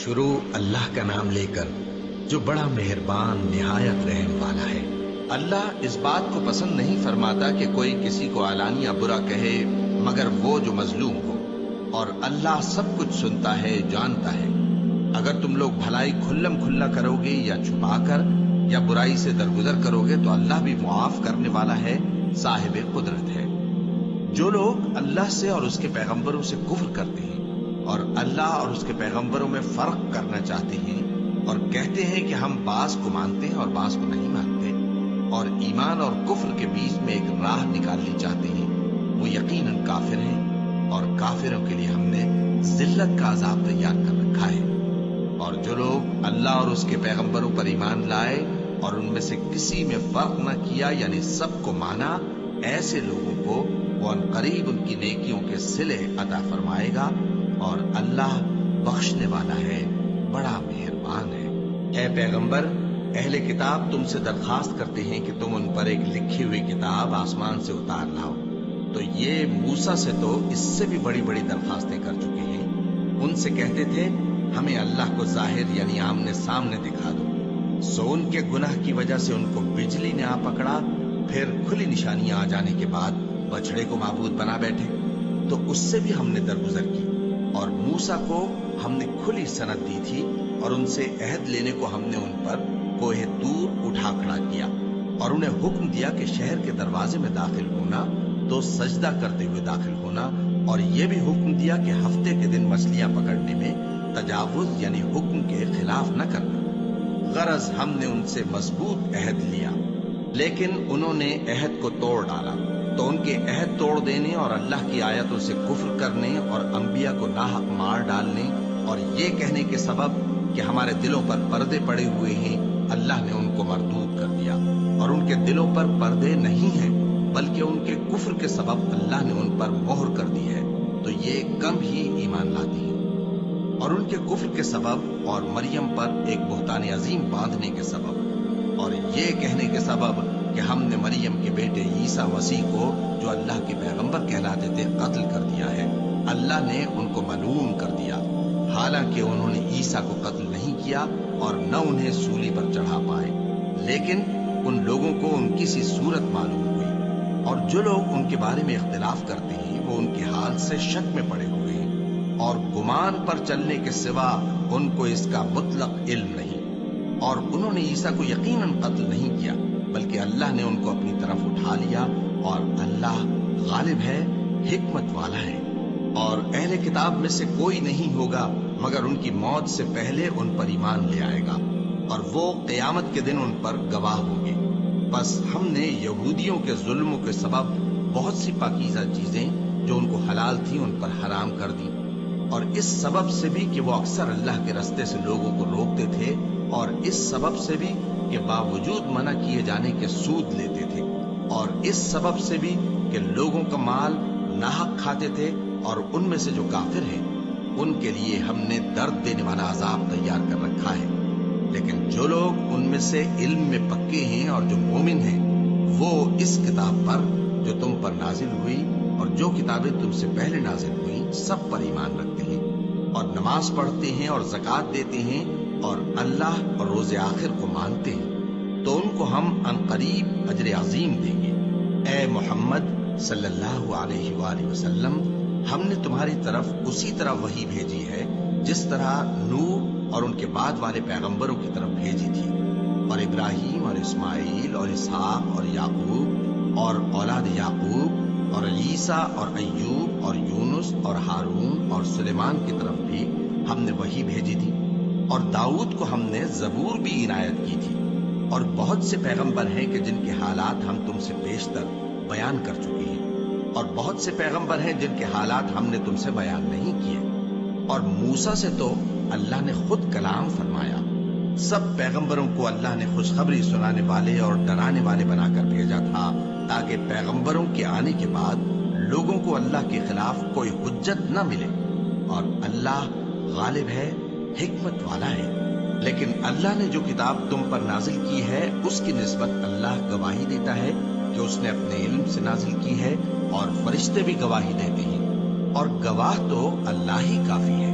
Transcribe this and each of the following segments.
شروع اللہ کا نام لے کر جو بڑا مہربان نہایت رحم والا ہے۔ اللہ اس بات کو پسند نہیں فرماتا کہ کوئی کسی کو علانیہ برا کہے مگر وہ جو مظلوم ہو، اور اللہ سب کچھ سنتا ہے، جانتا ہے۔ اگر تم لوگ بھلائی کھلم کھلا کرو گے یا چھپا کر یا برائی سے درگزر کرو گے تو اللہ بھی معاف کرنے والا ہے، صاحب قدرت ہے۔ جو لوگ اللہ سے اور اس کے پیغمبروں سے کفر کرتے ہیں اور اللہ اور اس کے پیغمبروں میں فرق کرنا چاہتے ہیں اور کہتے ہیں کہ ہم بعض کو مانتے ہیں اور بعض کو نہیں مانتے، اور ایمان اور کفر کے بیچ میں ایک راہ نکالنی چاہتے ہیں، وہ یقیناً کافر ہیں، اور کافروں کے لیے ہم نے ذلت کا عذاب تیار کر رکھا ہے۔ اور جو لوگ اللہ اور اس کے پیغمبروں پر ایمان لائے اور ان میں سے کسی میں فرق نہ کیا، یعنی سب کو مانا، ایسے لوگوں کو وہ ان قریب ان کی نیکیوں کے صلے عطا فرمائے گا، اور اللہ بخشنے والا ہے، بڑا مہربان ہے۔ اے پیغمبر، اہل کتاب تم سے درخواست کرتے ہیں کہ تم ان پر ایک لکھی ہوئی کتاب آسمان سے اتار لاؤ، تو یہ موسیٰ سے تو اس سے بھی بڑی بڑی درخواستیں کر چکے ہیں۔ ان سے کہتے تھے ہمیں اللہ کو ظاہر یعنی آمنے سامنے دکھا دو، سو ان کے گناہ کی وجہ سے ان کو بجلی نے آ پکڑا، پھر کھلی نشانیاں آ جانے کے بعد بچڑے کو معبود بنا بیٹھے، تو اس سے بھی ہم نے درگزر کی۔ اور موسیٰ کو ہم نے کھلی سند دی تھی، اور ان سے عہد لینے کو ہم نے ان پر کوہ طور اٹھا کھڑا کیا، اور انہیں حکم دیا کہ شہر کے دروازے میں داخل ہونا تو سجدہ کرتے ہوئے داخل ہونا، اور یہ بھی حکم دیا کہ ہفتے کے دن مچھلیاں پکڑنے میں تجاوز یعنی حکم کے خلاف نہ کرنا۔ غرض ہم نے ان سے مضبوط عہد لیا، لیکن انہوں نے عہد کو توڑ ڈالا، تو ان کے عہد توڑ دینے اور اللہ کی آیتوں سے کفر کرنے اور انبیاء کو ناحق مار ڈالنے اور یہ کہنے کے سبب کہ ہمارے دلوں پر پردے پڑے ہوئے ہیں، اللہ نے ان کو مردود کر دیا، اور ان کے دلوں پر پردے نہیں ہیں بلکہ ان کے کفر کے سبب اللہ نے ان پر مہر کر دی ہے، تو یہ کم ہی ایمان لاتی ہیں۔ اور ان کے کفر کے سبب اور مریم پر ایک بہتان عظیم باندھنے کے سبب اور یہ کہنے کے سبب کہ ہم نے مریم کے بیٹے عیسیٰ مسیح کو جو اللہ کے پیغمبر کہلاتے تھے قتل کر دیا ہے، اللہ نے ان کو ملعون کر دیا، حالانکہ انہوں نے عیسیٰ کو قتل نہیں کیا اور نہ انہیں سولی پر چڑھا پائے، لیکن ان لوگوں کو ان کی سی صورت معلوم ہوئی۔ اور جو لوگ ان کے بارے میں اختلاف کرتے ہیں وہ ان کے حال سے شک میں پڑے ہوئے ہیں، اور گمان پر چلنے کے سوا ان کو اس کا مطلق علم نہیں۔ اور انہوں نے عیسیٰ کو یقیناً قتل نہیں کیا بلکہ اللہ نے ان کو اپنی طرف اٹھا لیا، اور اللہ غالب ہے، حکمت والا ہے۔ اور اہل کتاب میں سے کوئی نہیں ہوگا مگر ان کی موت سے پہلے ان پر ایمان لے آئے گا، اور وہ قیامت کے دن ان پر گواہ ہوں گے۔ بس ہم نے یہودیوں کے ظلموں کے سبب بہت سی پاکیزہ چیزیں جو ان کو حلال تھیں ان پر حرام کر دی، اور اس سبب سے بھی کہ وہ اکثر اللہ کے رستے سے لوگوں کو روکتے تھے، اور اس سبب سے بھی کہ باوجود منع کیے جانے کے سود لیتے تھے، اور اس سبب سے بھی کہ لوگوں کا مال ناحق کھاتے تھے، اور ان میں سے جو کافر ہیں ان کے لیے ہم نے درد دینے والا عذاب تیار کر رکھا ہے۔ لیکن جو لوگ ان میں سے علم میں پکے ہیں اور جو مومن ہیں وہ اس کتاب پر جو تم پر نازل ہوئی اور جو کتابیں تم سے پہلے نازل ہوئیں سب پر ایمان رکھتے ہیں، اور نماز پڑھتے ہیں اور زکوٰۃ دیتے ہیں اور اللہ اور روز آخر کو مانتے ہیں، تو ان کو ہم عنقریب اجر عظیم دیں گے۔ اے محمد صلی اللہ علیہ وآلہ وسلم، ہم نے تمہاری طرف اسی طرح وحی بھیجی ہے جس طرح نوح اور ان کے بعد والے پیغمبروں کی طرف بھیجی تھی، اور ابراہیم اور اسماعیل اور اسحاق اور یعقوب اور اولاد یعقوب اور عیسیٰ اور ایوب اور یونس اور ہارون اور سلیمان کی طرف بھی ہم نے وحی بھیجی تھی، اور داؤد کو ہم نے زبور بھی عنایت کی تھی، اور بہت سے پیغمبر ہیں کہ جن کے حالات ہم تم سے بیشتر بیان کر چکے ہیں، اور بہت سے پیغمبر ہیں جن کے حالات ہم نے تم سے بیان نہیں کیے۔ اور موسیٰ سے تو اللہ نے خود کلام فرمایا۔ سب پیغمبروں کو اللہ نے خوشخبری سنانے والے اور ڈرانے والے بنا کر بھیجا تھا تاکہ پیغمبروں کے آنے کے بعد لوگوں کو اللہ کے خلاف کوئی حجت نہ ملے، اور اللہ غالب ہے، حکمت والا ہے۔ لیکن اللہ نے جو کتاب تم پر نازل کی ہے اس کی نسبت اللہ گواہی دیتا ہے کہ اس نے اپنے علم سے نازل کی ہے، اور فرشتے بھی گواہی دیتے ہیں، اور گواہ تو اللہ ہی کافی ہے۔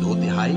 2/3,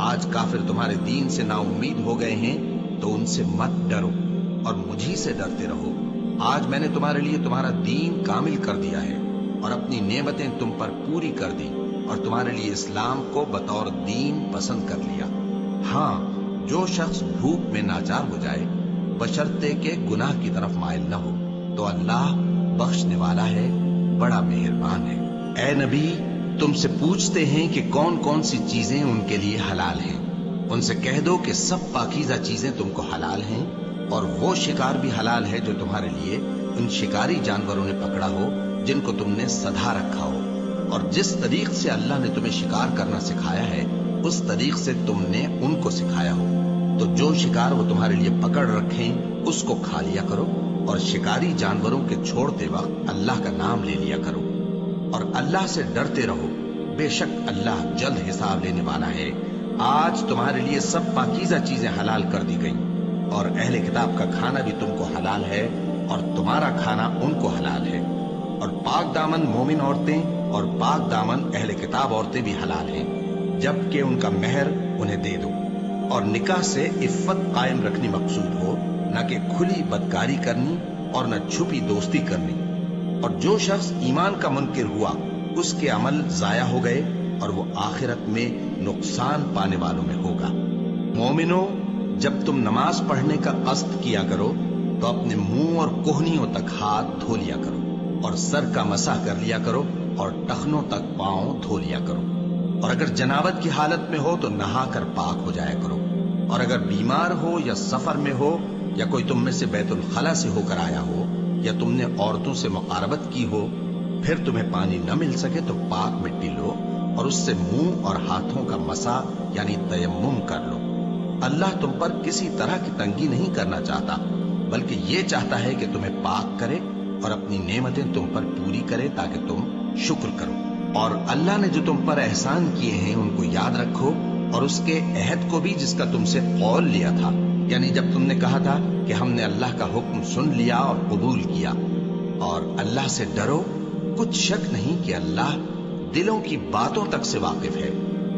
آج کافر تمہارے دین سے نا امید ہو گئے ہیں تو ان سے مت ڈرو اور مجھی سے ڈرتے رہو۔ آج میں نے تمہارے لیے تمہارا دین کامل کر دیا ہے اور اپنی نعمتیں تم پر پوری کر دی اور تمہارے لیے اسلام کو بطور دین پسند کر لیا۔ ہاں، جو شخص بھوک میں ناچار ہو جائے بشرطے کہ گناہ کی طرف مائل نہ ہو تو اللہ بخشنے والا ہے، بڑا مہربان ہے۔ اے نبی، تم سے پوچھتے ہیں کہ کون کون سی چیزیں ان کے لیے حلال ہیں۔ ان سے کہہ دو کہ سب پاکیزہ چیزیں تم کو حلال ہیں، اور وہ شکار بھی حلال ہے جو تمہارے لیے ان شکاری جانوروں نے پکڑا ہو جن کو تم نے سدھا رکھا ہو، اور جس طریق سے اللہ نے تمہیں شکار کرنا سکھایا ہے اس طریق سے تم نے ان کو سکھایا ہو۔ تو جو شکار وہ تمہارے لیے پکڑ رکھیں اس کو کھا لیا کرو، اور شکاری جانوروں کے چھوڑتے وقت اللہ کا نام لے لیا کرو، اور اللہ سے ڈرتے رہو، بے شک اللہ جلد حساب لینے والا ہے۔ آج تمہارے لیے سب پاکیزہ چیزیں حلال کر دی گئیں، اور اہل کتاب کا کھانا بھی تم کو حلال ہے اور تمہارا کھانا ان کو حلال ہے، اور پاک دامن مومن عورتیں اور پاک دامن اہل کتاب عورتیں بھی حلال ہیں، جبکہ ان کا مہر انہیں دے دو، اور نکاح سے عفت قائم رکھنی مقصود ہو، نہ کہ کھلی بدکاری کرنی اور نہ چھپی دوستی کرنی۔ اور جو شخص ایمان کا منکر ہوا اس کے عمل ضائع ہو گئے اور وہ آخرت میں نقصان پانے والوں میں ہوگا۔ مومنوں، جب تم نماز پڑھنے کا قصد کیا کرو تو اپنے منہ اور کوہنیوں تک ہاتھ دھو لیا کرو، اور سر کا مسح کر لیا کرو، اور ٹخنوں تک پاؤں دھو لیا کرو، اور اگر جنابت کی حالت میں ہو تو نہا کر پاک ہو جایا کرو، اور اگر بیمار ہو یا سفر میں ہو یا کوئی تم میں سے بیت الخلا سے ہو کر آیا ہو یا تم نے عورتوں سے مقاربت کی ہو، پھر تمہیں پانی نہ مل سکے تو پاک مٹی لو اور اس سے منہ اور ہاتھوں کا مسح یعنی تیمم کر لو۔ اللہ تم پر کسی طرح کی تنگی نہیں کرنا چاہتا، بلکہ یہ چاہتا ہے کہ تمہیں پاک کرے اور اپنی نعمتیں تم پر پوری کرے تاکہ تم شکر کرو۔ اور اللہ نے جو تم پر احسان کیے ہیں ان کو یاد رکھو، اور اس کے عہد کو بھی جس کا تم سے قول لیا تھا، یعنی جب تم نے کہا تھا کہ ہم نے اللہ کا حکم سن لیا اور قبول کیا۔ اور اللہ سے ڈرو، کچھ شک نہیں کہ اللہ دلوں کی باتوں تک سے واقف ہے۔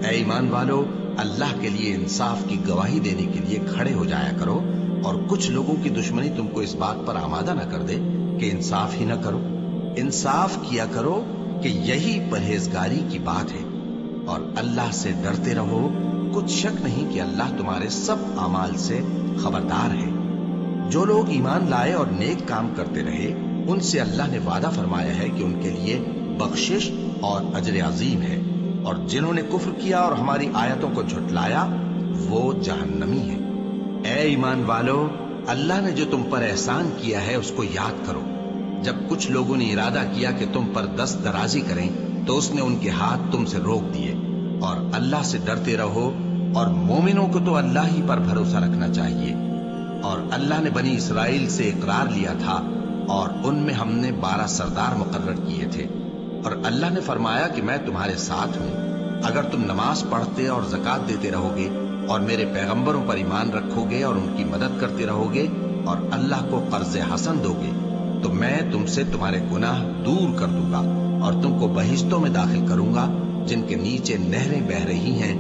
اے ایمان والو، اللہ کے لیے انصاف کی گواہی دینے کے لیے کھڑے ہو جایا کرو، اور کچھ لوگوں کی دشمنی تم کو اس بات پر آمادہ نہ کر دے کہ انصاف ہی نہ کرو۔ انصاف کیا کرو کہ یہی پرہیزگاری کی بات ہے، اور اللہ سے ڈرتے رہو، کچھ شک نہیں کہ اللہ تمہارے سب اعمال سے خبردار ہے۔ جو لوگ ایمان لائے اور نیک کام کرتے رہے ان سے اللہ نے وعدہ فرمایا ہے کہ ان کے لیے بخشش اور اجر عظیم ہے، اور جنہوں نے کفر کیا اور ہماری آیتوں کو جھٹلایا وہ جہنمی ہیں۔ اے ایمان والو، اللہ نے جو تم پر احسان کیا ہے اس کو یاد کرو۔ جب کچھ لوگوں نے ارادہ کیا کہ تم پر دست درازی کریں تو اس نے ان کے ہاتھ تم سے روک دیے، اور اللہ سے ڈرتے رہو، اور مومنوں کو تو اللہ ہی پر بھروسہ رکھنا چاہیے۔ اور اللہ نے بنی اسرائیل سے اقرار لیا تھا اور ان میں ہم نے 12 سردار مقرر کیے تھے، اور اللہ نے فرمایا کہ میں تمہارے ساتھ ہوں اگر تم نماز پڑھتے اور زکوٰۃ دیتے رہو گے اور میرے پیغمبروں پر ایمان رکھو گے اور ان کی مدد کرتے رہو گے اور اللہ کو قرض حسن دو گے تو میں تم سے تمہارے گناہ دور کر دوں گا اور تم کو بہشتوں میں داخل کروں گا جن کے نیچے نہریں بہ رہی ہیں۔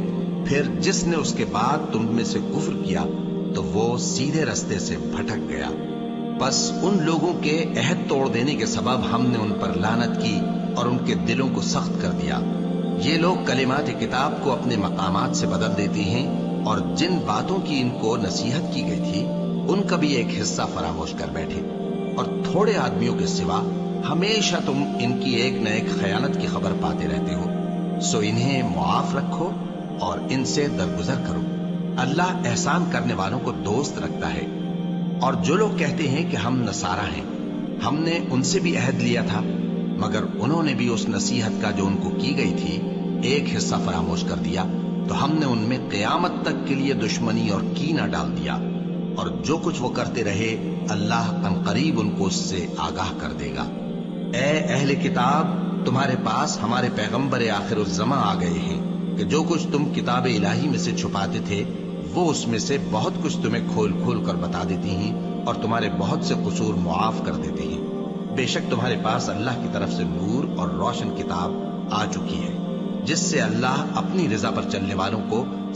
پھر جس نے اس کے بعد تم میں سے کفر کیا تو وہ سیدھے رستے سے بھٹک گیا۔ بس ان لوگوں کے عہد توڑ دینے کے سبب ہم نے ان پر لعنت کی اور ان کے دلوں کو سخت کر دیا۔ یہ لوگ کلمات کتاب کو اپنے مقامات سے بدل دیتے ہیں، اور جن باتوں کی ان کو نصیحت کی گئی تھی ان کا بھی ایک حصہ فراموش کر بیٹھے، اور تھوڑے آدمیوں کے سوا ہمیشہ تم ان کی ایک نہ ایک خیانت کی خبر پاتے رہتے ہو۔ سو انہیں معاف رکھو اور ان سے درگزر کرو۔ اللہ احسان کرنے والوں کو دوست رکھتا ہے۔ اور جو لوگ کہتے ہیں کہ ہم نصارہ ہیں، ہم نے ان سے بھی عہد لیا تھا، مگر انہوں نے بھی اس نصیحت کا جو ان کو کی گئی تھی ایک حصہ فراموش کر دیا، تو ہم نے ان میں قیامت تک کے لیے دشمنی اور کینہ ڈال دیا، اور جو کچھ وہ کرتے رہے اللہ عنقریب ان کو اس سے آگاہ کر دے گا۔ اے اہل کتاب، تمہارے پاس ہمارے پیغمبر آخر الزماں آ گئے ہیں کہ جو کچھ تم کتاب الہی میں سے چھپاتے تھے وہ اس میں سے بہت کچھ تمہیں کھول کھول کر بتا دیتی ہیں اور تمہارے بہت سے قصور معاف کر دیتے ہیں۔ بے شک تمہارے پاس اللہ کی طرف سے نور اور روشن کتاب آ چکی ہے، جس سے اللہ اپنی رضا پر چلنے والوں کو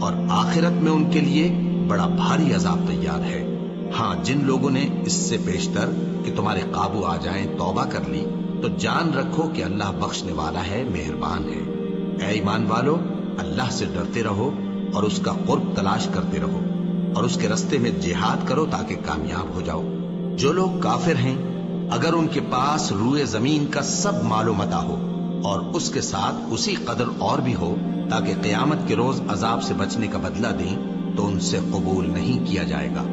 اور آخرت میں ان کے لیے بڑا بھاری عذاب تیار ہے۔ ہاں، جن لوگوں نے اس سے پیشتر کہ تمہارے قابو آ جائیں توبہ کر لی تو جان رکھو کہ اللہ بخشنے والا ہے، مہربان ہے۔ اے ایمان والو، اللہ سے ڈرتے رہو اور اس کا قرب تلاش کرتے رہو اور اس کے رستے میں جہاد کرو تاکہ کامیاب ہو جاؤ۔ جو لوگ کافر ہیں، اگر ان کے پاس روئے زمین کا سب مال و متاع ہو اور اس کے ساتھ اسی قدر اور بھی ہو تاکہ قیامت کے روز عذاب سے بچنے کا بدلہ دیں تو ان سے قبول نہیں کیا جائے گا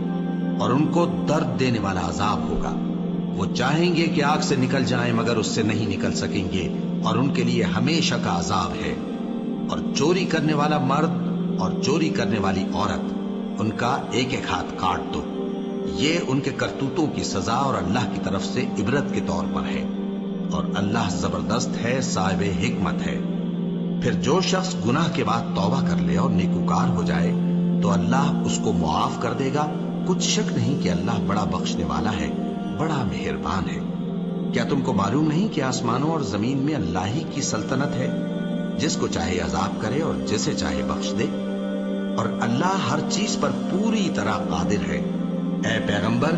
اور ان کو درد دینے والا عذاب ہوگا۔ وہ چاہیں گے کہ آگ سے نکل جائیں مگر اس سے نہیں نکل سکیں گے اور ان کے لیے ہمیشہ کا عذاب ہے۔ اور چوری کرنے والا مرد اور چوری کرنے والی عورت، ان کا ایک ایک ہاتھ کاٹ دو۔ یہ ان کے کرتوتوں کی سزا اور اللہ کی طرف سے عبرت کے طور پر ہے، اور اللہ زبردست ہے، صاحب حکمت ہے۔ پھر جو شخص گناہ کے بعد توبہ کر لے اور نیکوکار ہو جائے تو اللہ اس کو معاف کر دے گا۔ کچھ شک نہیں کہ اللہ بڑا بخشنے والا ہے، بڑا مہربان ہے۔ کیا تم کو معلوم نہیں کہ آسمانوں اور زمین میں اللہ ہی کی سلطنت ہے، جس کو چاہے عذاب کرے اور جسے چاہے بخش دے، اور اللہ ہر چیز پر پوری طرح قادر ہے۔ اے پیغمبر،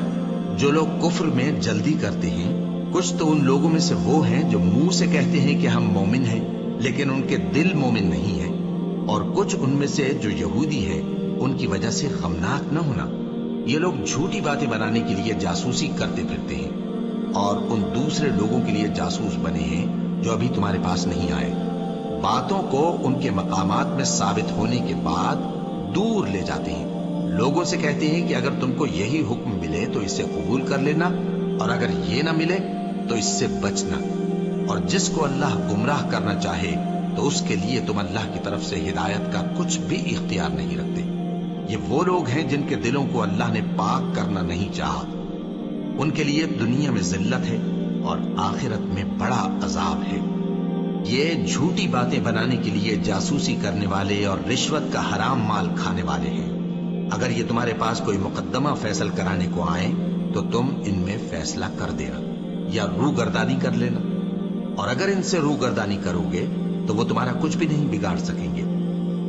جو لوگ کفر میں جلدی کرتے ہیں، کچھ تو ان لوگوں میں سے وہ ہیں جو منہ سے کہتے ہیں کہ ہم مومن ہیں لیکن ان کے دل مومن نہیں ہیں، اور کچھ ان میں سے جو یہودی ہیں، ان کی وجہ سے غمناک نہ ہونا۔ یہ لوگ جھوٹی باتیں بنانے کے لیے جاسوسی کرتے پھرتے ہیں اور ان دوسرے لوگوں کے لیے جاسوس بنے ہیں جو ابھی تمہارے پاس نہیں آئے۔ باتوں کو ان کے مقامات میں ثابت ہونے کے بعد دور لے جاتے ہیں، لوگوں سے کہتے ہیں کہ اگر تم کو یہی حکم ملے تو اسے قبول کر لینا، اور اگر یہ نہ ملے تو اس سے بچنا، اور جس کو اللہ گمراہ کرنا چاہے تو اس کے لیے تم اللہ کی طرف سے ہدایت کا کچھ بھی اختیار نہیں رکھتے۔ یہ وہ لوگ ہیں جن کے دلوں کو اللہ نے پاک کرنا نہیں چاہا، ان کے لیے دنیا میں ذلت ہے اور آخرت میں بڑا عذاب ہے۔ یہ جھوٹی باتیں بنانے کے لیے جاسوسی کرنے والے اور رشوت کا حرام مال کھانے والے ہیں۔ اگر یہ تمہارے پاس کوئی مقدمہ فیصل کرانے کو آئیں تو تم ان میں فیصلہ کر دینا یا روگردانی کر لینا، اور اگر ان سے روگردانی کرو گے تو وہ تمہارا کچھ بھی نہیں بگاڑ سکیں گے،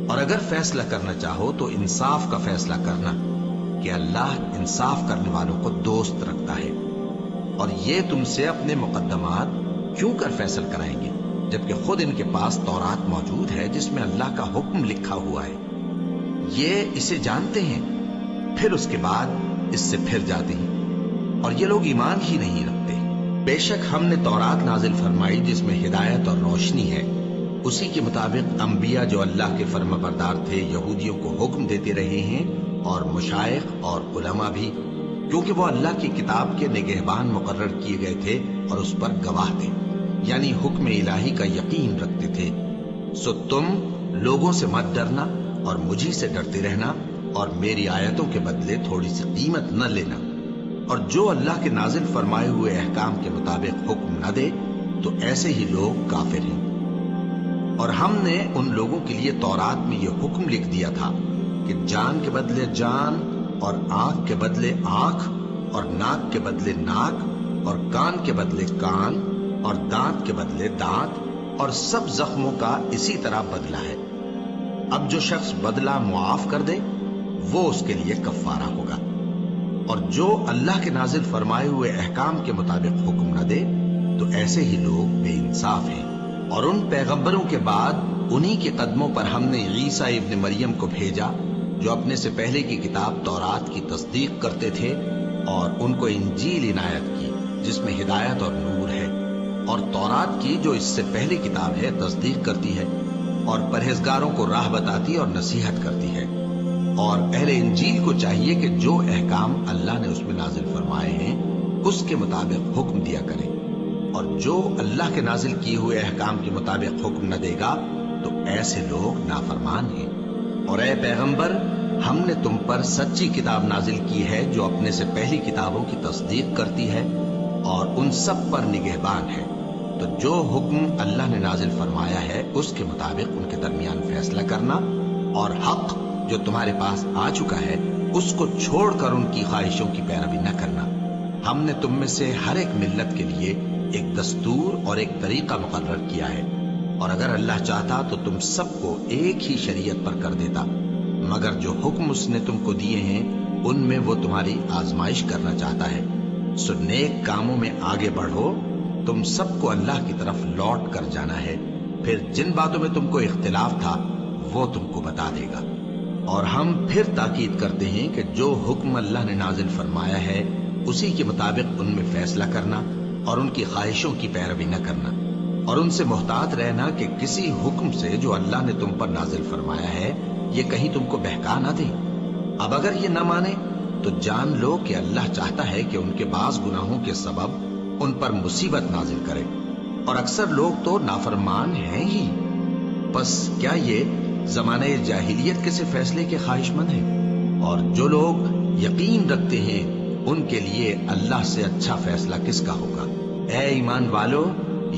اور اگر فیصلہ کرنا چاہو تو انصاف کا فیصلہ کرنا کہ اللہ انصاف کرنے والوں کو دوست رکھتا ہے۔ اور یہ تم سے اپنے مقدمات کیوں کر فیصل کرائیں گے جبکہ خود ان کے پاس تورات موجود ہے جس میں اللہ کا حکم لکھا ہوا ہے۔ یہ اسے جانتے ہیں، پھر اس کے بعد اس سے پھر جاتے ہیں، اور یہ لوگ ایمان ہی نہیں رکھتے۔ بے شک ہم نے تورات نازل فرمائی جس میں ہدایت اور روشنی ہے، اسی کے مطابق انبیاء جو اللہ کے فرما بردار تھے یہودیوں کو حکم دیتے رہے ہیں، اور مشائخ اور علماء بھی، کیونکہ وہ اللہ کی کتاب کے نگہبان مقرر کیے گئے تھے اور اس پر گواہ تھے، یعنی حکم الہی کا یقین رکھتے تھے۔ سو تم لوگوں سے مت ڈرنا اور مجھی سے ڈرتے رہنا، اور میری آیتوں کے بدلے تھوڑی سی قیمت نہ لینا، اور جو اللہ کے نازل فرمائے ہوئے احکام کے مطابق حکم نہ دے تو ایسے ہی لوگ کافر ہیں۔ اور ہم نے ان لوگوں کے لیے تورات میں یہ حکم لکھ دیا تھا کہ جان کے بدلے جان، اور آنکھ کے بدلے آنکھ، اور ناک کے بدلے ناک، اور کان کے بدلے کان، اور دانت کے بدلے دانت، اور سب زخموں کا اسی طرح بدلہ ہے۔ اب جو شخص بدلہ معاف کر دے وہ اس کے لیے کفارہ ہوگا، اور جو اللہ کے نازل فرمائے ہوئے احکام کے مطابق حکم نہ دے تو ایسے ہی لوگ بے انصاف ہیں۔ اور ان پیغمبروں کے بعد انہی کے قدموں پر ہم نے عیسیٰ ابن مریم کو بھیجا جو اپنے سے پہلے کی کتاب تورات کی تصدیق کرتے تھے، اور ان کو انجیل عنایت کی جس میں ہدایت اور نور ہے، اور تورات کی جو اس سے پہلی کتاب ہے تصدیق کرتی ہے اور پرہیزگاروں کو راہ بتاتی اور نصیحت کرتی ہے۔ اور اہل انجیل کو چاہیے کہ جو احکام اللہ نے اس میں نازل فرمائے ہیں اس کے مطابق حکم دیا کریں، اور جو اللہ کے نازل کیے ہوئے احکام کے مطابق حکم نہ دے گا تو ایسے لوگ نافرمان ہیں۔ اور اے پیغمبر، ہم نے تم پر سچی کتاب نازل کی ہے جو اپنے سے پہلی کتابوں کی تصدیق کرتی ہے اور ان سب پر نگہبان ہے، تو جو حکم اللہ نے نازل فرمایا ہے اس کے مطابق ان کے درمیان فیصلہ کرنا، اور حق جو تمہارے پاس آ چکا ہے اس کو چھوڑ کر ان کی خواہشوں کی پیروی نہ کرنا۔ ہم نے تم میں سے ہر ایک ملت کے لیے ایک دستور اور ایک طریقہ مقرر کیا ہے، اور اگر اللہ چاہتا تو تم سب کو ایک ہی شریعت پر کر دیتا، مگر جو حکم اس نے تم کو دیے ہیں ان میں وہ تمہاری آزمائش کرنا چاہتا ہے۔ سو نیک کاموں میں آگے بڑھو، تم سب کو اللہ کی طرف لوٹ کر جانا ہے، پھر جن باتوں میں تم کو اختلاف تھا وہ تم کو بتا دے گا۔ اور ہم پھر تاکید کرتے ہیں کہ جو حکم اللہ نے نازل فرمایا ہے اسی کے مطابق ان میں فیصلہ کرنا اور ان کی خواہشوں کی پیروی نہ کرنا، اور ان سے محتاط رہنا کہ کسی حکم سے جو اللہ نے تم پر نازل فرمایا ہے یہ کہیں تم کو بہکا نہ دے۔ اب اگر یہ نہ مانے تو جان لو کہ اللہ چاہتا ہے کہ ان کے بعض گناہوں کے سبب ان پر مصیبت نازل کرے، اور اکثر لوگ تو نافرمان ہیں ہی۔ پس کیا یہ زمانہ جاہلیت کے سے فیصلے کے خواہش مند ہیں؟ اور جو لوگ یقین رکھتے ہیں ان کے لیے اللہ سے اچھا فیصلہ کس کا ہوگا۔ اے ایمان والو،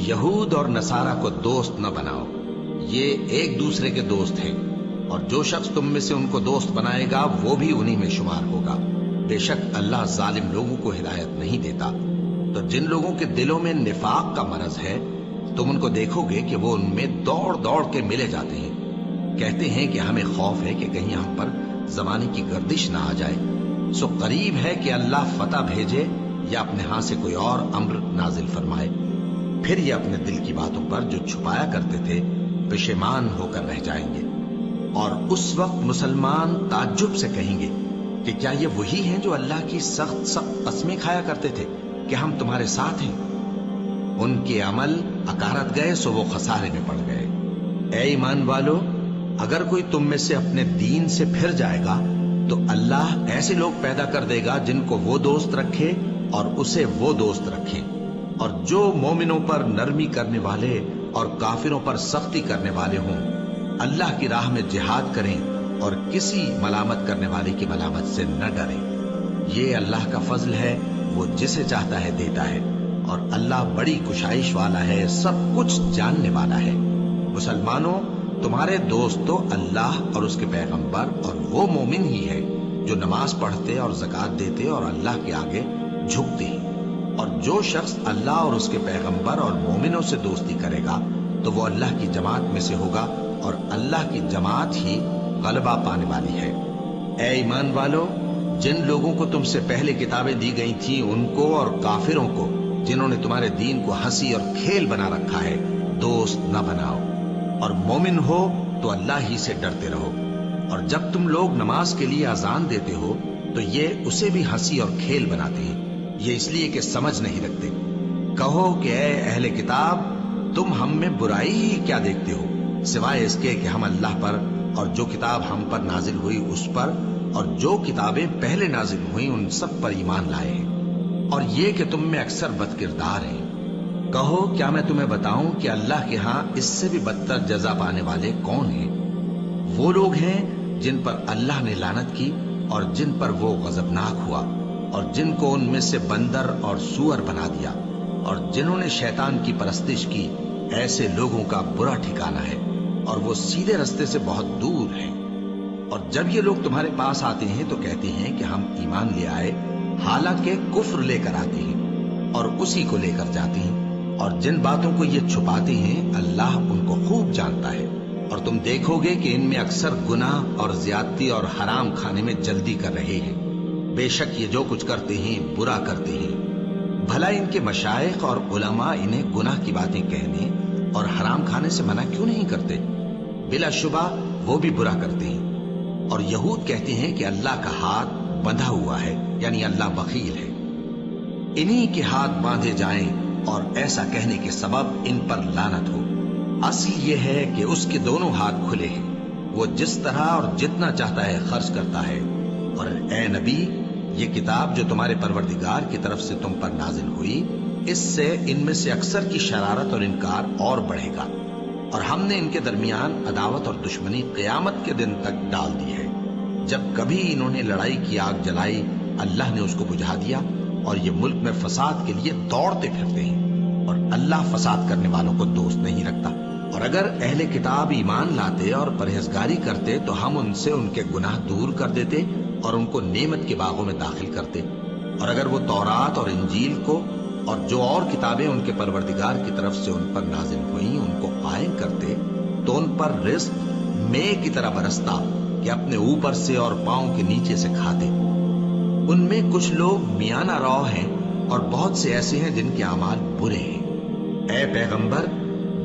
یہود اور نصارہ کو دوست نہ بناؤ، یہ ایک دوسرے کے دوست ہیں، اور جو شخص تم میں سے ان کو دوست بنائے گا وہ بھی انہی میں شمار ہوگا۔ بے شک اللہ ظالم لوگوں کو ہدایت نہیں دیتا۔ تو جن لوگوں کے دلوں میں نفاق کا مرض ہے تم ان کو دیکھو گے کہ وہ ان میں دوڑ دوڑ کے ملے جاتے ہیں، کہتے ہیں کہ ہمیں خوف ہے کہ کہیں ہم پر زمانے کی گردش نہ آ جائے۔ سو قریب ہے کہ اللہ فتح بھیجے یا اپنے ہاں سے کوئی اور امر نازل فرمائے، پھر یہ اپنے دل کی باتوں پر جو چھپایا کرتے تھے پشیمان ہو کر رہ جائیں گے۔ اور اس وقت مسلمان تعجب سے کہیں گے کہ کیا یہ وہی ہیں جو اللہ کی سخت سخت قسمیں کھایا کرتے تھے کہ ہم تمہارے ساتھ ہیں؟ ان کے عمل اکارت گئے سو وہ خسارے میں پڑ گئے۔ اے ایمان والو، اگر کوئی تم میں سے اپنے دین سے پھر جائے گا تو اللہ ایسے لوگ پیدا کر دے گا جن کو وہ دوست رکھے اور اسے وہ دوست رکھے، اور جو مومنوں پر نرمی کرنے والے اور کافروں پر سختی کرنے والے ہوں، اللہ کی راہ میں جہاد کریں اور کسی ملامت کرنے والے کی ملامت سے نہ ڈریں۔ یہ اللہ کا فضل ہے، وہ جسے چاہتا ہے دیتا ہے، اور اللہ بڑی کشائش والا ہے، سب کچھ جاننے والا ہے۔ مسلمانوں، تمہارے دوست تو اللہ اور اس کے پیغمبر اور وہ مومن ہی ہے جو نماز پڑھتے اور زکوٰۃ دیتے اور اللہ کے آگے جھکتے ہیں۔ اور جو شخص اللہ اور اس کے پیغمبر اور مومنوں سے دوستی کرے گا تو وہ اللہ کی جماعت میں سے ہوگا، اور اللہ کی جماعت ہی غلبہ پانے والی ہے۔ اے ایمان والو، جن لوگوں کو تم سے پہلے کتابیں دی گئی تھیں ان کو اور کافروں کو جنہوں نے تمہارے دین کو ہنسی اور کھیل بنا رکھا ہے دوست نہ بناؤ، اور مومن ہو تو اللہ ہی سے ڈرتے رہو۔ اور جب تم لوگ نماز کے لیے اذان دیتے ہو تو یہ اسے بھی ہنسی اور کھیل بناتے ہیں، یہ اس لیے کہ سمجھ نہیں رکھتے۔ کہو کہ اے اہل کتاب، تم ہم میں برائی ہی کیا دیکھتے ہو، سوائے اس کے کہ ہم اللہ پر اور جو کتاب ہم پر نازل ہوئی اس پر اور جو کتابیں پہلے نازل ہوئیں ان سب پر ایمان لائے ہیں، اور یہ کہ تم میں اکثر بد کردار ہیں۔ کہو کیا میں تمہیں بتاؤں کہ اللہ کے ہاں اس سے بھی بدتر جزا پانے والے کون ہیں؟ وہ لوگ ہیں جن پر اللہ نے لعنت کی اور جن پر وہ غضبناک ہوا، اور جن کو ان میں سے بندر اور سور بنا دیا، اور جنہوں نے شیطان کی پرستش کی، ایسے لوگوں کا برا ٹھکانہ ہے، اور وہ سیدھے رستے سے بہت دور ہیں۔ اور جب یہ لوگ تمہارے پاس آتے ہیں تو کہتے ہیں کہ ہم ایمان لے آئے، حالانکہ کفر لے کر آتے ہیں اور اسی کو لے کر جاتے ہیں، اور جن باتوں کو یہ چھپاتے ہیں اللہ ان کو خوب جانتا ہے۔ اور تم دیکھو گے کہ ان میں اکثر گناہ اور زیادتی اور حرام کھانے میں جلدی کر رہے ہیں، بے شک یہ جو کچھ کرتے ہیں برا کرتے ہیں۔ بھلا ان کے مشائخ اور علماء انہیں گناہ کی باتیں کہنے اور حرام کھانے سے منع کیوں نہیں کرتے؟ بلا شبہ وہ بھی برا کرتے ہیں۔ اور یہود کہتے ہیں کہ اللہ کا ہاتھ بندھا ہوا ہے، یعنی اللہ بخیل ہے۔ انہی کے ہاتھ باندھے جائیں اور ایسا کہنے کے سبب ان پر لعنت ہو۔ اصل یہ ہے کہ اس کے دونوں ہاتھ کھلے ہیں، وہ جس طرح اور جتنا چاہتا ہے خرچ کرتا ہے۔ اور اے نبی، یہ کتاب جو تمہارے پروردگار کی طرف سے تم پر نازل ہوئی، اس سے ان میں سے اکثر کی شرارت اور انکار اور بڑھے گا، اور ہم نے ان کے درمیان عداوت اور دشمنی قیامت کے دن تک ڈال دی ہے۔ جب کبھی انہوں نے لڑائی کی آگ جلائی اللہ نے اس کو بجھا دیا، اور یہ ملک میں فساد کے لیے دوڑتے پھرتے ہیں، اور اللہ فساد کرنے والوں کو دوست نہیں رکھتا۔ اور اگر اہل کتاب ایمان لاتے اور پرہیزگاری کرتے تو ہم ان سے ان کے گناہ دور کر دیتے اور ان کو نعمت کے باغوں میں داخل کرتے۔ اور اگر وہ تورات اور انجیل کو اور جو اور کتابیں ان کے پروردگار کی طرف سے ان پر نازل ہوئیں ان کو قائم کرتے تو ان پر رزق مے کی طرح برستا کہ اپنے اوپر سے اور پاؤں کے نیچے سے کھاتے۔ ان میں کچھ لوگ میانہ رو ہیں اور بہت سے ایسے ہیں جن کے اعمال برے ہیں۔ اے پیغمبر،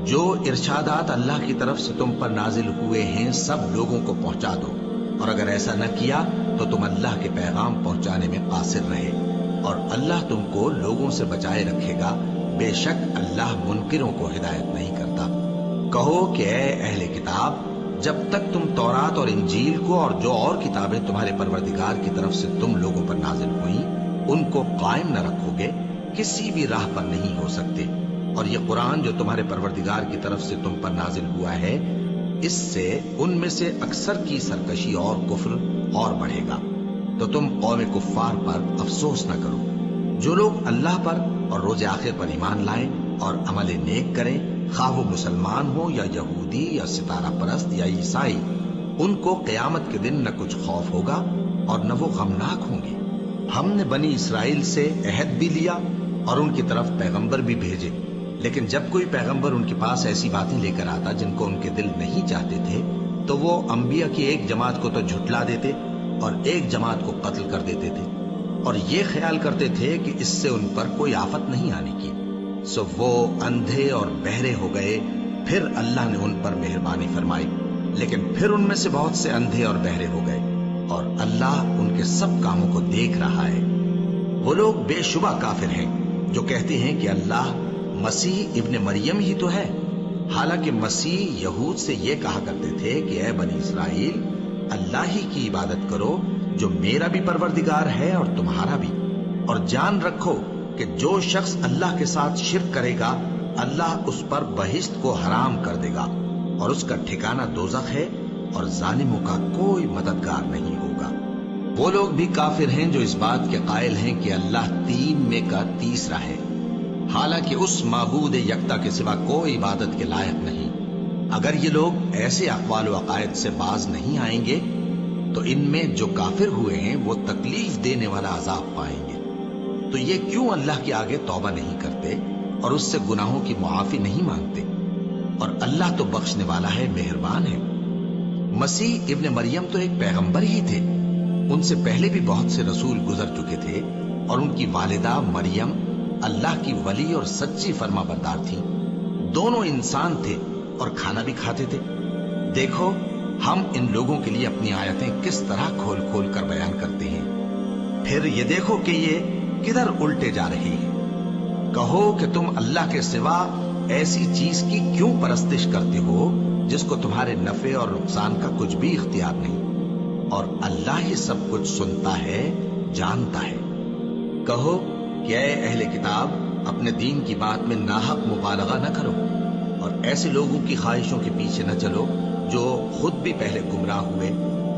جو ارشادات اللہ کی طرف سے تم پر نازل ہوئے ہیں سب لوگوں کو پہنچا دو، اور اگر ایسا نہ کیا تو تم اللہ کے پیغام پہنچانے میں قاصر رہے، اور اللہ تم کو لوگوں سے بچائے رکھے گا، بے شک اللہ منکروں کو ہدایت نہیں کرتا۔ کہو کہ اے اہل کتاب، جب تک تم تورات اور انجیل کو اور جو اور کتابیں تمہارے پروردگار کی طرف سے تم لوگوں پر نازل ہوئیں ان کو قائم نہ رکھو گے، کسی بھی راہ پر نہیں ہو سکتے۔ اور یہ قرآن جو تمہارے پروردگار کی طرف سے تم پر نازل ہوا ہے، اس سے ان میں سے اکثر کی سرکشی اور کفر اور بڑھے گا، تو تم قوم کفار پر افسوس نہ کرو۔ جو لوگ اللہ پر اور روز آخر پر ایمان لائیں اور عمل نیک کریں، خواہ وہ مسلمان ہو یا یہودی یا ستارہ پرست یا عیسائی، ان کو قیامت کے دن نہ کچھ خوف ہوگا اور نہ وہ غمناک ہوں گے۔ ہم نے بنی اسرائیل سے عہد بھی لیا اور ان کی طرف پیغمبر بھی بھیجے، لیکن جب کوئی پیغمبر ان کے پاس ایسی باتیں لے کر آتا جن کو ان کے دل نہیں چاہتے تھے تو وہ انبیاء کی ایک جماعت کو تو جھٹلا دیتے اور ایک جماعت کو قتل کر دیتے تھے، اور یہ خیال کرتے تھے کہ اس سے ان پر کوئی آفت نہیں آنے کی، سو وہ اندھے اور بہرے ہو گئے۔ پھر اللہ نے ان پر مہربانی فرمائی، لیکن پھر ان میں سے بہت سے اندھے اور بہرے ہو گئے، اور اللہ ان کے سب کاموں کو دیکھ رہا ہے۔ وہ لوگ بے شبہ کافر ہیں جو کہتے ہیں کہ اللہ مسیح ابن مریم ہی تو ہے، حالانکہ مسیح یہود سے یہ کہا کرتے تھے کہ اے بنی اسرائیل، اللہ ہی کی عبادت کرو جو میرا بھی پروردگار ہے اور تمہارا بھی، اور جان رکھو کہ جو شخص اللہ کے ساتھ شرک کرے گا اللہ اس پر بہشت کو حرام کر دے گا، اور اس کا ٹھکانہ دوزخ ہے، اور ظالموں کا کوئی مددگار نہیں ہوگا۔ وہ لوگ بھی کافر ہیں جو اس بات کے قائل ہیں کہ اللہ تین میں کا تیسرا ہے، حالانکہ اس معبود یکتا کے سوا کوئی عبادت کے لائق نہیں۔ اگر یہ لوگ ایسے اقوال و عقائد سے باز نہیں آئیں گے تو ان میں جو کافر ہوئے ہیں وہ تکلیف دینے والا عذاب پائیں گے۔ تو یہ کیوں اللہ کے آگے توبہ نہیں کرتے اور اس سے گناہوں کی معافی نہیں مانگتے؟ اور اللہ تو بخشنے والا ہے، مہربان ہے۔ مسیح ابن مریم تو ایک پیغمبر ہی تھے، ان سے پہلے بھی بہت سے رسول گزر چکے تھے، اور ان کی والدہ مریم اللہ کی ولی اور سچی فرما بردار تھیں۔ دونوں انسان تھے اور کھانا بھی کھاتے تھے۔ دیکھو ہم ان لوگوں کے لیے اپنی آیتیں کس طرح کھول کھول کر بیان کرتے ہیں، پھر یہ دیکھو کہ یہ کدھر الٹے جا رہے ہیں۔ کہو کہ تم اللہ کے سوا ایسی چیز کی کیوں پرستش کرتے ہو جس کو تمہارے نفع اور نقصان کا کچھ بھی اختیار نہیں، اور اللہ ہی سب کچھ سنتا ہے، جانتا ہے۔ کہو کہ اے اہل کتاب، اپنے دین کی بات میں ناحق مبالغہ نہ کرو، اور ایسے لوگوں کی خواہشوں کے پیچھے نہ چلو جو خود بھی پہلے گمراہ ہوئے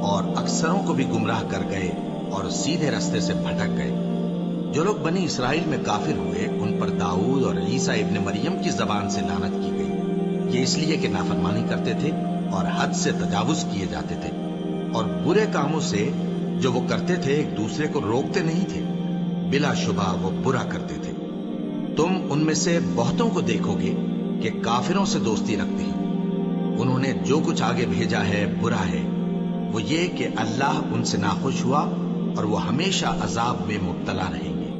اور اکثروں کو بھی گمراہ کر گئے اور سیدھے رستے سے بھٹک گئے۔ جو لوگ بنی اسرائیل میں کافر ہوئے ان پر داؤد اور عیسیٰ ابن مریم کی زبان سے لعنت کی گئی، یہ اس لیے کہ نافرمانی کرتے تھے اور حد سے تجاوز کیے جاتے تھے، اور برے کاموں سے جو وہ کرتے تھے ایک دوسرے کو روکتے نہیں تھے، بلا شبہ وہ برا کرتے تھے۔ تم ان میں سے بہتوں کو دیکھو گے کہ کافروں سے دوستی رکھتے ہیں، انہوں نے جو کچھ آگے بھیجا ہے برا ہے، وہ یہ کہ اللہ ان سے ناخوش ہوا اور وہ ہمیشہ عذاب میں مبتلا رہیں گے۔